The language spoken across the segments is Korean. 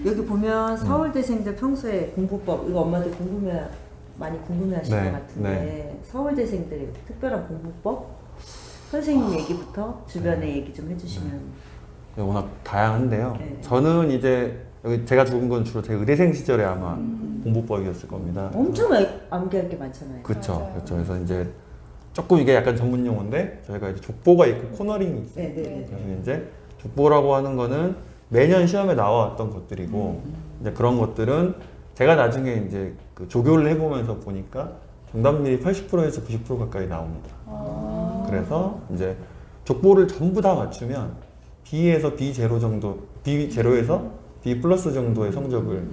여기 보면 서울대생들 평소에 공부법, 이거 엄마들 많이 궁금해하실 네, 것 같은데 서울대생들의 특별한 공부법? 선생님 얘기부터 주변의 얘기 좀 해주시면. 워낙 다양한데요. 네. 저는 이제 여기 제가 적은 건 주로 제 의대생 시절에 아마 공부법이었을 겁니다. 엄청 암기할 게 많잖아요. 그렇죠. 맞아요. 그렇죠. 그래서 이제 조금 이게 약간 전문 용어인데 저희가 이제 족보가 있고 코너링이 있어요. 네네네. 그래서 이제 족보라고 하는 거는 매년 시험에 나왔던 것들이고 이제 그런 것들은 제가 나중에 이제 그 조교를 해보면서 보니까 정답률이 80%에서 90% 가까이 나옵니다. 그래서 이제 족보를 전부 다 맞추면 B에서 B0 정도, B0에서 B 플러스 정도의 성적을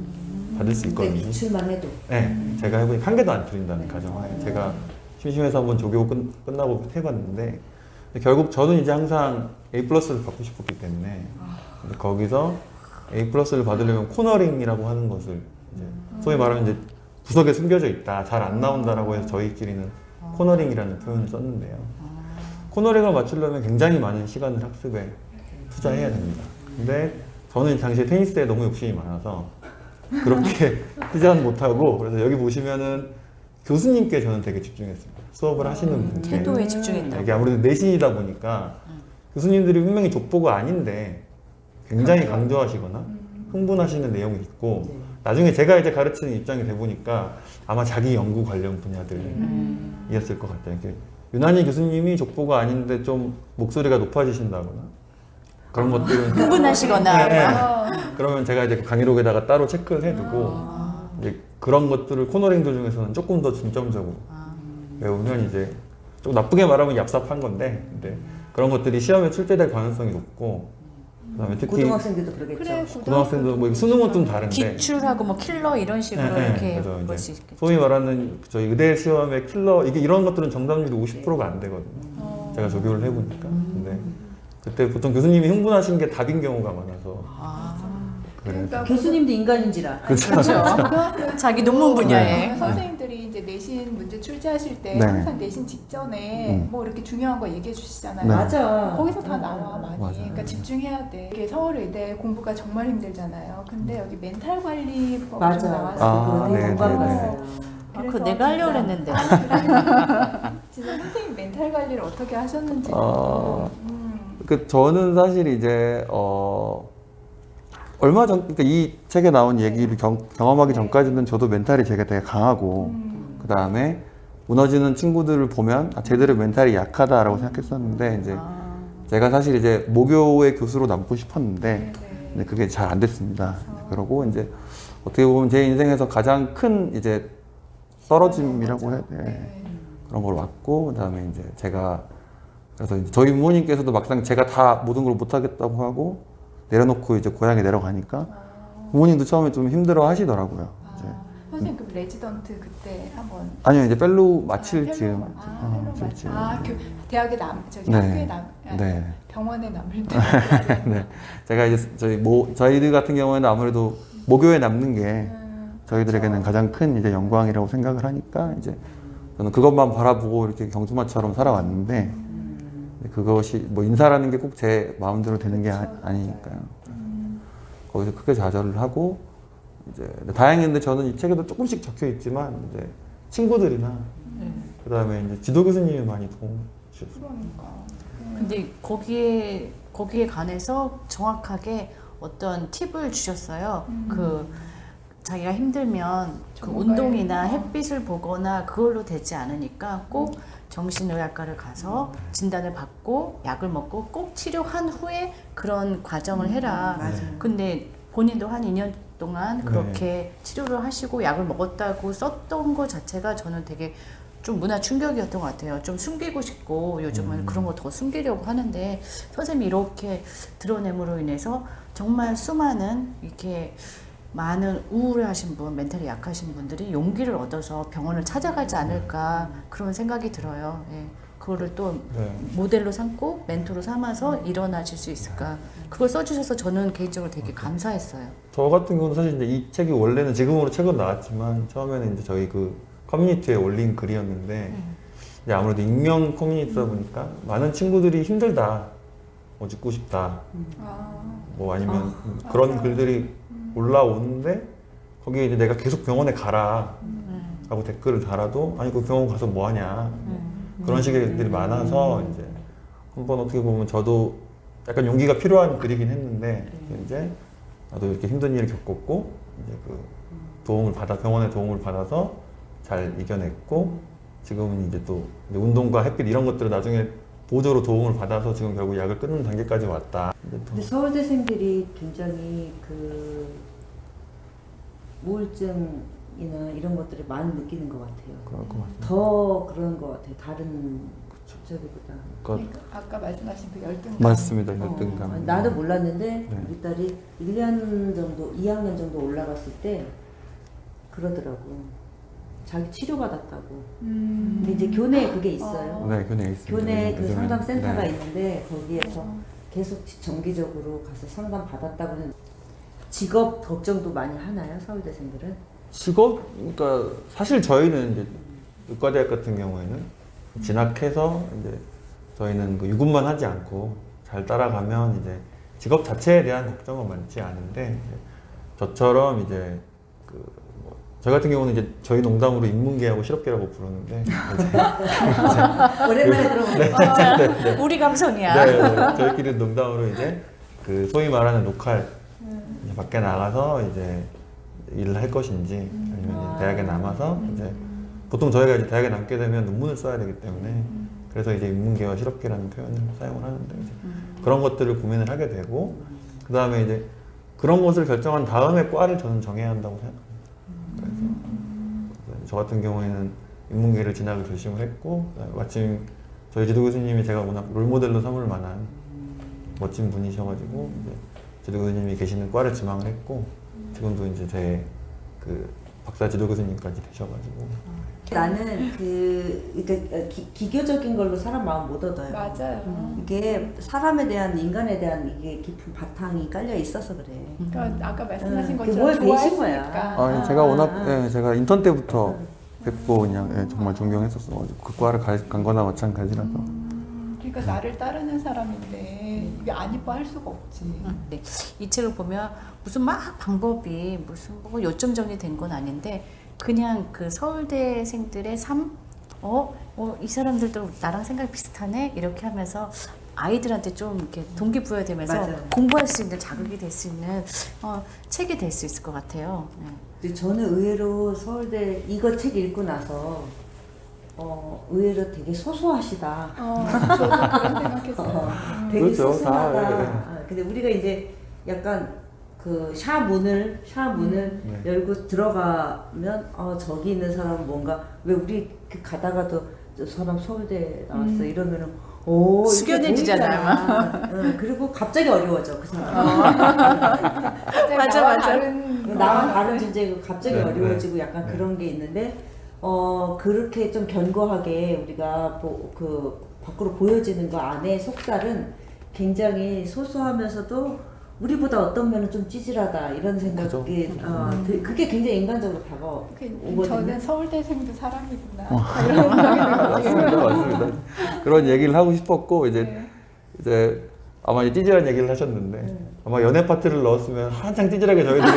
받을 수 근데 있거든요. 기출만 해도. 네, 제가 해보니까 한 개도 안 틀린다는 가정하에 제가 심심해서 한번 조교 끝나고 해봤는데 결국 저는 이제 항상 A 플러스를 받고 싶었기 때문에 근데 거기서 A 플러스를 받으려면 코너링이라고 하는 것을 이제 소위 말하면 이제 구석에 숨겨져 있다, 잘 안 나온다라고 해서 저희끼리는 코너링이라는 표현을 썼는데요. 코너링을 맞추려면 굉장히 많은 시간을 학습에 투자해야 됩니다. 근데 저는 당시에 테니스에 너무 욕심이 많아서 그렇게 투자는 못하고 그래서 여기 보시면은 교수님께 저는 되게 집중했습니다. 수업을 하시는 분께. 태도에 집중했다. 이게 아무래도 내신이다 보니까 교수님들이 분명히 족보가 아닌데 굉장히 강조하시거나 흥분하시는 내용이 있고 나중에 제가 이제 가르치는 입장이 돼 보니까 아마 자기 연구 관련 분야들이었을 것 같아요. 이렇게 유난히 교수님이 족보가 아닌데 좀 목소리가 높아지신다거나 그런 것들은 흥분하시거나. 네, 네. 그러면 제가 이제 강의록에다가 따로 체크를 해두고 이제 그런 것들을 코너링들 중에서는 조금 더 중점적으로 외우면 이제 좀 나쁘게 말하면 얍삽한 건데 근데 그런 것들이 시험에 출제될 가능성이 높고 그다음에 특히 고등학생들도 그러겠죠. 그래, 고등학생도 뭐 수능은 좀 다른데 기출하고 뭐 킬러 이런 식으로 네, 이렇게 그래서 볼 이제 수 있겠죠. 소위 말하는 저희 의대 시험의 킬러 이게 이런 것들은 정답률이 50%가 안 되거든요. 제가 조교를 해보니까 근데 그때 보통 교수님이 흥분하시는 게 답인 경우가 많아서 그래서 그러니까 교수님도 인간인지라. 그렇죠. 고등학교 자기 논문 분야에. 선생님들이 이제 내신 문제 출제하실 때 네. 항상 내신 직전에 뭐 이렇게 중요한 거 얘기해 주시잖아요. 네. 맞아. 거기서 다 나와 많이. 맞아요. 그러니까 집중해야 돼. 이게 서울의대 공부가 정말 힘들잖아요. 근데 여기 멘탈 관리법이 좀 맞아. 나와서 아, 네, 공감 네, 갔어요. 그거 그래서 내가 하려고 진짜- 했는데. 진짜 선생님 멘탈 관리를 어떻게 하셨는지. 저는 사실 이제 얼마 전 그러니까 이 책에 나온 얘기를 경험하기 전까지는 저도 멘탈이 되게 강하고 그 다음에 무너지는 친구들을 보면 제대로 멘탈이 약하다라고 생각했었는데 이제 제가 사실 이제 모교의 교수로 남고 싶었는데 근데 그게 잘 안 됐습니다. 그러고 이제 어떻게 보면 제 인생에서 가장 큰 이제 떨어짐이라고 해야 돼. 그런 걸 왔고 그다음에 이제 제가 그래서 이제 저희 부모님께서도 막상 제가 다 모든 걸 못하겠다고 하고 내려놓고 이제 고향에 내려가니까 부모님도 처음에 좀 힘들어 하시더라고요. 이제. 선생님 그 레지던트 그때 한번 아니요 이제 펠로우 마칠 펠로우 즈음 마칠 즈음. 대학에 저기 네. 학교에 네. 병원에 남을 때 네. 제가 이제 저희들 같은 경우에는 아무래도 모교에 남는 게 저희들에게는 가장 큰 이제 영광이라고 생각을 하니까 이제 저는 그것만 바라보고 이렇게 경주마처럼 살아왔는데 그것이 뭐 인사라는 게 꼭 제 마음대로 되는 게 아니니까요. 거기서 크게 좌절을 하고 이제 다행인데 저는 이 책에도 조금씩 적혀 있지만 이제 친구들이나 그다음에 이제 지도 교수님이 많이 도움 주셨어요. 그러니까. 근데 거기에 관해서 정확하게 어떤 팁을 주셨어요. 그 자기가 힘들면 그 전문가의- 운동이나 햇빛을 보거나 그걸로 되지 않으니까 꼭 정신의학과를 가서 진단을 받고 약을 먹고 꼭 치료한 후에 그런 과정을 해라. 근데 본인도 한 2년 동안 그렇게 치료를 하시고 약을 먹었다고 썼던 것 자체가 저는 되게 좀 문화 충격이었던 것 같아요. 좀 숨기고 싶고 요즘은 그런 거 더 숨기려고 하는데 선생님이 이렇게 드러냄으로 인해서 정말 수많은 이렇게 많은 우울해하신 분, 멘탈이 약하신 분들이 용기를 얻어서 병원을 찾아가지 않을까 그런 생각이 들어요. 예. 그거를 또 모델로 삼고 멘토로 삼아서 일어나실 수 있을까. 그걸 써주셔서 저는 개인적으로 되게 감사했어요. 저 같은 경우는 사실 이제 이 책이 원래는 지금으로 책은 나왔지만 처음에는 이제 저희 그 커뮤니티에 올린 글이었는데 이제 아무래도 익명 커뮤니티다 보니까 많은 친구들이 힘들다 죽고 싶다. 아, 뭐 아니면 그런 글들이 올라오는데 거기에 이제 내가 계속 병원에 가라 라고 댓글을 달아도 아니 그 병원 가서 뭐 하냐 그런 식의 글들이 많아서 이제 한번 어떻게 보면 저도 약간 용기가 필요한 글이긴 했는데 이제 나도 이렇게 힘든 일을 겪었고 이제 그 병원의 도움을 받아서 잘 이겨냈고 지금은 이제 또 이제 운동과 햇빛 이런 것들을 나중에 보조로 도움을 받아서 지금 결국 약을 끊는 단계까지 왔다. 근데 서울대생들이 굉장히 그 우울증이나 이런 것들을 많이 느끼는 것 같아요. 그럴 것 같아요. 더 그런 것 같아요. 다른 저기보다. 그러니까 아까 말씀하신 그 열등감. 맞습니다. 열등감. 나도 몰랐는데 네. 우리 딸이 1년 정도, 2학년 정도 올라갔을 때 그러더라고. 자기 치료받았다고. 근데 이제 교내에 그게 있어요. 네, 교내에 있습니다. 교내에 그 요즘에. 상담센터가 네. 있는데 거기에서 계속 정기적으로 가서 상담 받았다고는. 직업 걱정도 많이 하나요, 서울대생들은? 직업, 그러니까 사실 저희는 이제 의과대학 같은 경우에는 진학해서 이제 저희는 그 유급만 하지 않고 잘 따라가면 이제 직업 자체에 대한 걱정은 많지 않은데 이제 저처럼 이제 저 같은 경우는 이제 저희 농담으로 인문계하고 실업계라고 부르는데 오랜만에 들어보니까 우리 감성이야. 네, 저희끼리 농담으로 이제 그 소위 말하는 로컬 이제 밖에 나가서 이제 일을 할 것인지 아니면 이제 대학에 남아서 이제 보통 저희가 이제 대학에 남게 되면 논문을 써야 되기 때문에 그래서 이제 인문계와 실업계라는 표현을 사용을 하는데 이제 그런 것들을 고민을 하게 되고 그 다음에 이제 그런 것을 결정한 다음에 과를 저는 정해야 한다고 생각합니다. 그래서 저 같은 경우에는 인문계를 진학을 결심을 했고 마침 저희 지도 교수님이 제가 워낙 롤모델로 삼을 만한 멋진 분이셔가지고 이제 지도 교수님이 계시는 과를 지망을 했고 지금도 이제 제 그 박사 지도 교수님까지 되셔가지고 나는 그러니까 기교적인 걸로 사람 마음 못 얻어요. 맞아요. 이게 사람에 대한 인간에 대한 이게 깊은 바탕이 깔려 있어서 그래. 그러니까 아까 말씀하신 그게 것처럼 뭘 배신 거야. 좋아했으니까. 아니 제가 워낙 예, 제가 인턴 때부터 뵙고 그냥 예, 정말 존경했었어가지고 그 과를 간 거나 마찬가지라서 그러니까 나를 따르는 사람인데 이게 안 이뻐할 수가 없지. 네. 이 책을 보면 무슨 막 방법이 무슨 뭐 요점정이 된 건 아닌데 그냥 그 서울대생들의 삶, 이 사람들도 나랑 생각이 비슷하네 이렇게 하면서 아이들한테 좀 이렇게 동기부여되면서 맞아요. 공부할 수 있는 자극이 될 수 있는 책이 될 수 있을 것 같아요. 네. 근데 저는 의외로 서울대 이거 책 읽고 나서 의외로 되게 소소하시다. 저도 그런 생각했어요. 되게 그렇죠. 소소하다. 다, 예. 근데 우리가 이제 약간 그 샤 문을 네. 열고 들어가면 저기 있는 사람은 뭔가 왜 우리 그 가다가도 저 사람 서울대 나왔어 이러면은 오 숙연해지잖아요. 응, 그리고 갑자기 어려워져 그 사람. 맞아, 나와 맞아. 다른 나와 다른 존재고 갑자기 네, 어려워지고 약간 네. 그런 게 있는데 그렇게 좀 견고하게 우리가 그 밖으로 보여지는 거 안에 속살은 굉장히 소소하면서도 우리보다 어떤 면은 좀 찌질하다 이런 생각이 그게 굉장히 인간적으로 다가오거든요. 저는 서울대생도 사람이구나. 이런 생각이 맞습니다, 맞습니다. 그런 얘기를 하고 싶었고 네. 이제 아마 이 찌질한 얘기를 하셨는데 아마 연애 파트를 넣었으면 한창 찌질하게 저희들이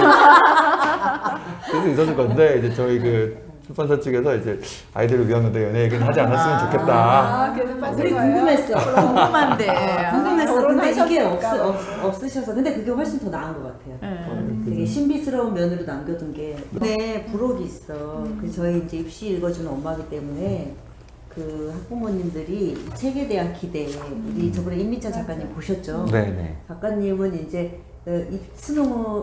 쓸 수 있었을 건데 이제 저희 그 출판사 측에서 이제 아이들을 위한 건데 연애 얘기는 하지 않았으면 좋겠다. 그래서 빠진 우리 거예요? 궁금했어. 궁금한데. 궁금했어. 근데 이게 결혼하셨으니까. 없으셔서 근데 그게 훨씬 더 나은 것 같아요. 네. 되게 신비스러운 면으로 남겨둔 게 네, 부록이 있어. 그 저희 이제 입시 읽어주는 엄마기 때문에 그 학부모님들이 이 책에 대한 기대 우리 저번에 임미찬 작가님 보셨죠? 네네. 작가님은 이제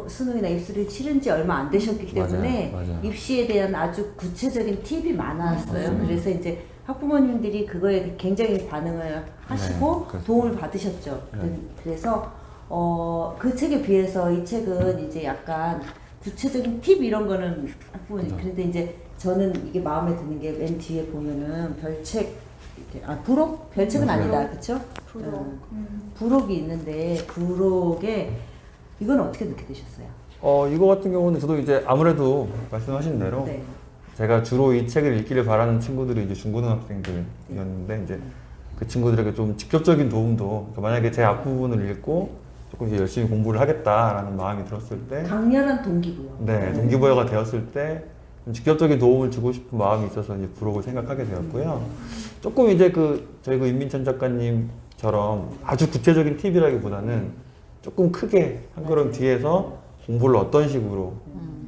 수능이나 입시를 치른 지 얼마 안 되셨기 때문에 맞아요. 입시에 대한 아주 구체적인 팁이 많았어요. 그래서 이제 학부모님들이 그거에 굉장히 반응을 하시고 네, 그렇죠. 도움을 받으셨죠. 네. 그래서 그 책에 비해서 이 책은 이제 약간 구체적인 팁 이런 거는 학부모님. 그런데 이제 저는 이게 마음에 드는 게 맨 뒤에 보면은 별책 부록? 별책은 아니다, 그렇죠? 부록. 부록이 있는데 부록에 이건 어떻게 느끼게 되셨어요? 이거 같은 경우는 저도 이제 아무래도 말씀하신 대로 네. 제가 주로 이 책을 읽기를 바라는 친구들이 이제 중고등학생들이었는데 이제 그 친구들에게 좀 직접적인 도움도 그러니까 만약에 제 앞부분을 읽고 조금 이제 열심히 공부를 하겠다라는 마음이 들었을 때 강렬한 동기부여. 네, 동기부여가 되었을 때 좀 직접적인 도움을 주고 싶은 마음이 있어서 이제 부록을 생각하게 되었고요. 조금 이제 저희 임민천 작가님처럼 아주 구체적인 팁이라기보다는 조금 크게 한 걸음 뒤에서 공부를 어떤 식으로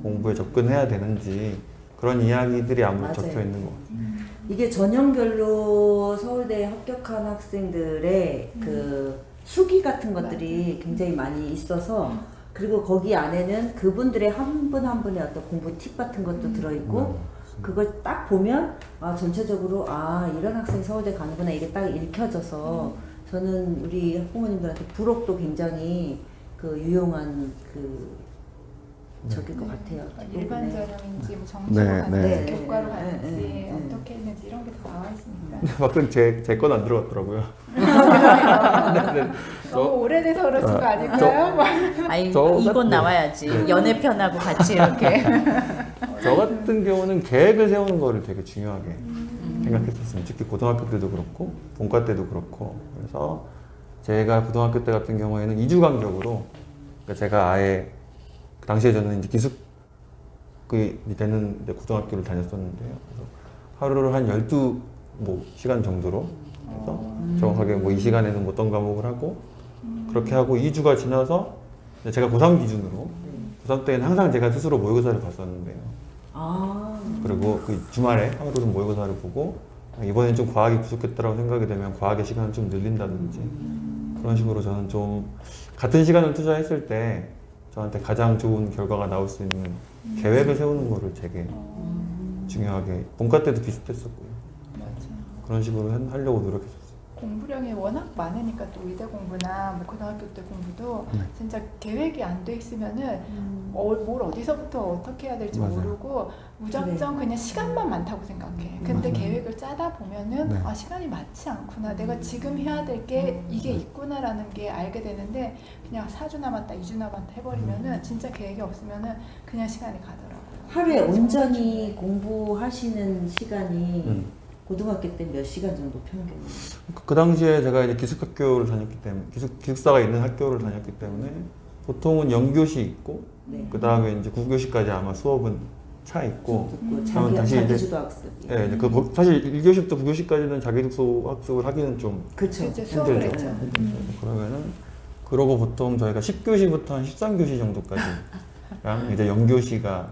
공부에 접근해야 되는지 그런 이야기들이 아무래도 맞아요. 적혀 있는 것 같아요. 이게 전형별로 서울대에 합격한 학생들의 그 수기 같은 것들이 굉장히 많이 있어서 그리고 거기 안에는 그분들의 한 분 한 분의 어떤 공부 팁 같은 것도 들어있고 그걸 딱 보면 아 전체적으로 아 이런 학생이 서울대 가는구나 이게 딱 읽혀져서 저는 우리 학부모님들한테 부록도 굉장히 그 유용한 그 적일 것 같아요. 일반 네. 전형인지 뭐 정시로 네, 갔는지 네. 교과로 네, 갔는지 네, 네. 어떻게 했는지 이런 게 다 나와 있으니까. 막상 제 건 안 들어갔더라고요. 네, 너무 오래돼서 그러신 거 아닐까요? 아이 저 이건 같은- 나와야지. 연애편하고 같이 이렇게. 저 같은 경우는 계획을 세우는 거를 되게 중요하게 생각했었어요. 특히 고등학교 때도 그렇고 본과 때도 그렇고 그래서 제가 고등학교 때 같은 경우에는 2주 간격으로 그러니까 제가 아예 그 당시에 저는 이제 기숙이 되는 고등학교를 다녔었는데요. 그래서 하루를 한 12시간 정도로 해서 정확하게 뭐 이 시간에는 뭐 어떤 과목을 하고 그렇게 하고 2주가 지나서 제가 고3 기준으로 고3 때는 항상 제가 스스로 모의고사를 봤었는데요. 아 그리고 그 주말에 하루는 모의고사를 보고 이번엔 좀 과학이 부족했다고 생각이 되면 과학의 시간을 좀 늘린다든지 그런 식으로 저는 좀 같은 시간을 투자했을 때 저한테 가장 좋은 결과가 나올 수 있는 계획을 세우는 거를 되게 중요하게 본과 때도 비슷했었고요. 맞아. 그런 식으로 하려고 노력했었어요. 공부량이 워낙 많으니까 또 의대 공부나 뭐 고등학교 때 공부도 진짜 계획이 안 돼 있으면은 뭘 어디서부터 어떻게 해야 될지 맞아요. 모르고 무작정 그냥 시간만 많다고 생각해. 근데 계획을 짜다 보면은 네. 아 시간이 많지 않구나. 내가 지금 해야 될 게 이게 있구나라는 게 알게 되는데 그냥 4주 남았다, 2주 남았다 해버리면은 진짜 계획이 없으면은 그냥 시간이 가더라고요. 하루에 정말 온전히 공부하시는 시간이 고등학교 때 몇 시간 정도 평균? 그 당시에 제가 이제 기숙학교를 다녔기 때문에 기숙사가 있는 학교를 다녔기 때문에 보통은 영교시 있고 네. 그 다음에 이제 국교시까지 아마 수업은 차 있고 듣고 그러면 다시 자기 이제 주도 학습. 예, 이제 사실 1교시부터 9교시까지는 자기독서 학습을 하기는 좀 그렇죠. 이제 수업을 힘들죠. 했죠. 그러면은 그러고 보통 저희가 10교시부터 한 13교시 정도까지랑 이제 영교시가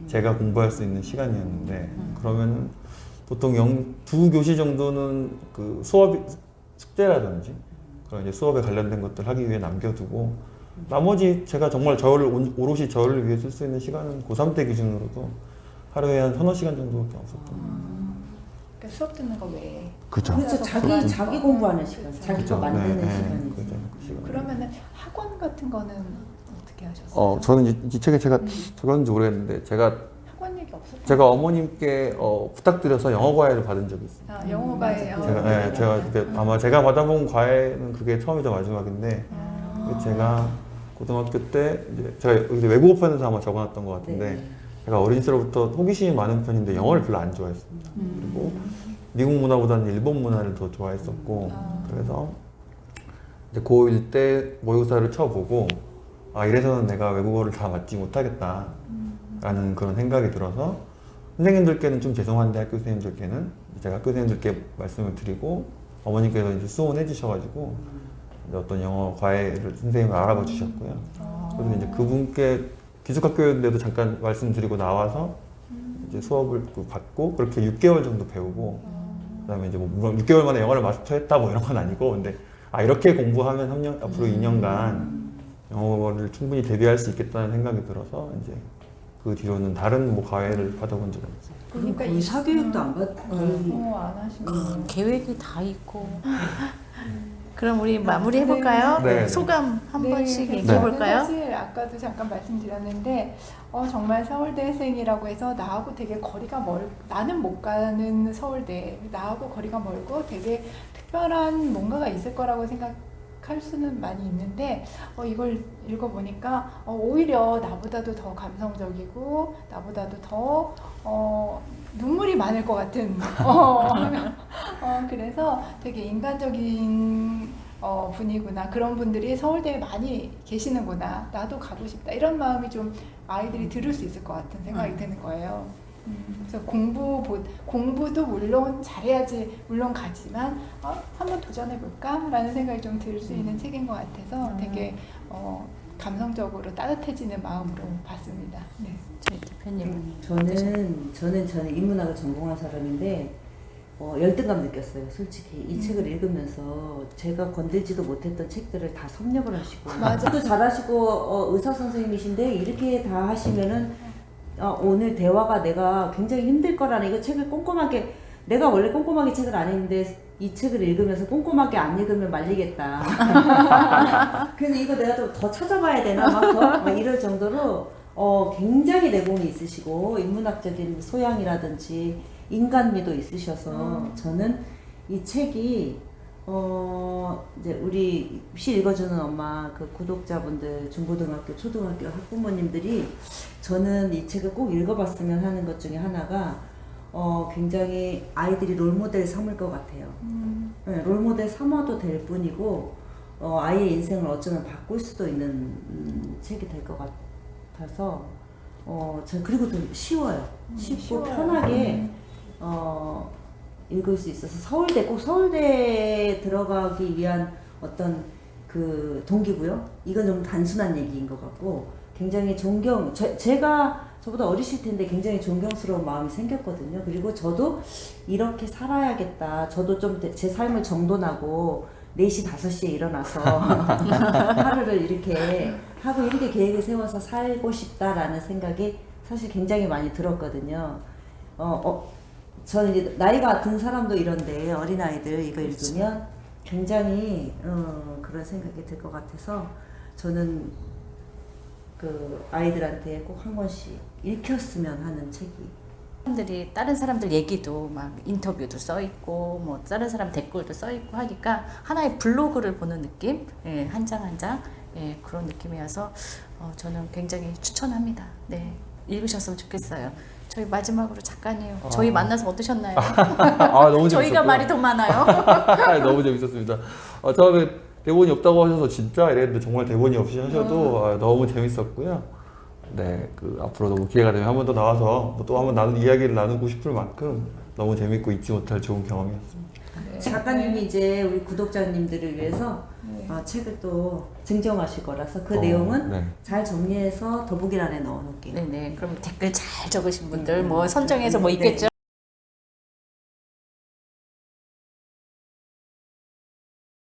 제가 공부할 수 있는 시간이었는데 그러면은 보통 2교시 정도는 그 숙제라든지 그런 이제 수업에 관련된 것들 하기 위해 남겨두고 나머지 제가 정말 오롯이 저를 위해 쓸 수 있는 시간은 고3 때 기준으로도 하루에 한 서너 시간 정도밖에 없었던 거예요. 그러니까 수업 듣는 거 외에. 그죠. 그렇죠. 자기 공부하는 시간, 자기 거 만드는 시간이죠. 그죠. 그 시간. 그러면은 학원 같은 거는 어떻게 하셨어요? 저는 이 책에 제가 적었는지 모르겠는데 학원 얘기 없었어요? 제가 어머님께 부탁드려서 영어 과외를 받은 적이 있어요. 아, 영어과에 아마 제가 받아본 과외는 그게 처음이자 마지막인데 제가 고등학교 때 이제 제가 여기서 외국어편에서 아마 적어놨던 것 같은데 네. 제가 어린 시절부터 호기심이 많은 편인데 영어를 별로 안 좋아했습니다. 그리고 미국 문화보다는 일본 문화를 더 좋아했었고 그래서 이제 고1 때 모의고사를 쳐보고 아 이래서는 내가 외국어를 다 맞지 못하겠다 라는 그런 생각이 들어서 선생님들께는 좀 죄송한데 학교 선생님들께는 제가 학교 선생님들께 말씀을 드리고 어머니께서 이제 수원해 주셔가지고 이제 어떤 영어 과외를 선생님을 알아봐 주셨고요. 그래서 이제 그분께 기숙학교인데도 잠깐 말씀드리고 나와서 이제 수업을 받고 그렇게 6개월 정도 배우고 그다음에 이제 뭐 물론 6개월 만에 영어를 마스터했다 뭐 이런 건 아니고 근데 아 이렇게 공부하면 앞으로 2년간 영어를 충분히 대비할 수 있겠다는 생각이 들어서 이제 그 뒤로는 다른 뭐 과외를 받아본 적은 없어요. 그러니까 이 사교육도 안 받. 안 하시고 계획이 다 있고. 그럼 우리 마무리 해볼까요? 네. 소감 한 번씩 네, 얘기해 볼까요? 사실 아까도 잠깐 말씀드렸는데 정말 서울대생이라고 해서 나하고 되게 거리가 나는 못 가는 서울대 나하고 거리가 멀고 되게 특별한 뭔가가 있을 거라고 할 수는 많이 있는데 이걸 읽어보니까 오히려 나보다도 더 감성적이고 나보다도 더 눈물이 많을 것 같은 그래서 되게 인간적인 분이구나. 그런 분들이 서울대에 많이 계시는구나. 나도 가고 싶다. 이런 마음이 좀 아이들이 들을 수 있을 것 같은 생각이 드는 거예요. 그래서 공부도 물론 잘해야지 물론 가지만 한번 도전해볼까? 라는 생각이 좀 들 수 있는 책인 것 같아서 되게 감성적으로 따뜻해지는 마음으로 봤습니다. 네. 저희 대표님 저는 인문학을 전공한 사람인데 열등감 느꼈어요. 솔직히 이 책을 읽으면서 제가 건들지도 못했던 책들을 다 섭렵을 하시고 또 잘하시고 의사 선생님이신데 이렇게 다 하시면은 오늘 대화가 내가 굉장히 힘들 거라는 이거 책을 꼼꼼하게 내가 원래 꼼꼼하게 책을 안 했는데 이 책을 읽으면서 꼼꼼하게 안 읽으면 말리겠다. 그래서 이거 내가 좀 더 찾아봐야 되나 막 이럴 정도로 굉장히 내공이 있으시고 인문학적인 소양이라든지 인간미도 있으셔서 저는 이 책이 이제 우리 시 읽어주는 엄마 그 구독자분들 중고등학교 초등학교 학부모님들이 저는 이 책을 꼭 읽어봤으면 하는 것 중에 하나가 굉장히 아이들이 롤모델 삼을 것 같아요. 네, 롤모델 삼아도 될 뿐이고 아이의 인생을 어쩌면 바꿀 수도 있는 책이 될 것 같아서 그리고 좀 쉬워요. 쉽고 편하게 읽을 수 있어서 서울대에 들어가기 위한 어떤 그 동기부여? 이건 좀 단순한 얘기인 것 같고 굉장히 제가 저보다 어리실 텐데 굉장히 존경스러운 마음이 생겼거든요. 그리고 저도 이렇게 살아야겠다. 저도 좀 제 삶을 정돈하고 4시, 5시에 일어나서 하루를 이렇게 하고 이렇게 계획을 세워서 살고 싶다라는 생각이 사실 굉장히 많이 들었거든요. 저는 이제 나이가 든 사람도 이런데 어린아이들 이거 읽으면 굉장히 그런 생각이 들 것 같아서 저는 그 아이들한테 꼭 한 권씩 읽혔으면 하는 책이 사람들이 다른 사람들 얘기도 막 인터뷰도 써 있고 뭐 다른 사람 댓글도 써 있고 하니까 하나의 블로그를 보는 느낌, 예, 한 장 한 장, 예, 그런 느낌이어서 저는 굉장히 추천합니다. 네, 읽으셨으면 좋겠어요. 저희 마지막으로 작가님, 저희 만나서 어떠셨나요? 너무 재밌었고요. 저희가 말이 더 많아요. 너무 재밌었습니다. 처음에 대본이 없다고 하셔서 진짜 이랬는데 정말 대본이 없이 하셔도 너무 재밌었고요. 네, 앞으로도 뭐 기회가 되면 한 번 더 나와서 또 한 번 이야기를 나누고 싶을 만큼 너무 재밌고 잊지 못할 좋은 경험이었습니다. 네. 작가님이 이제 우리 구독자님들을 위해서 책을 또 증정하실 거라서 그 내용은 네. 잘 정리해서 더보기란에 넣어놓을게요. 네네. 그럼 댓글 잘 적으신 분들 뭐 선정해서 뭐 있겠죠?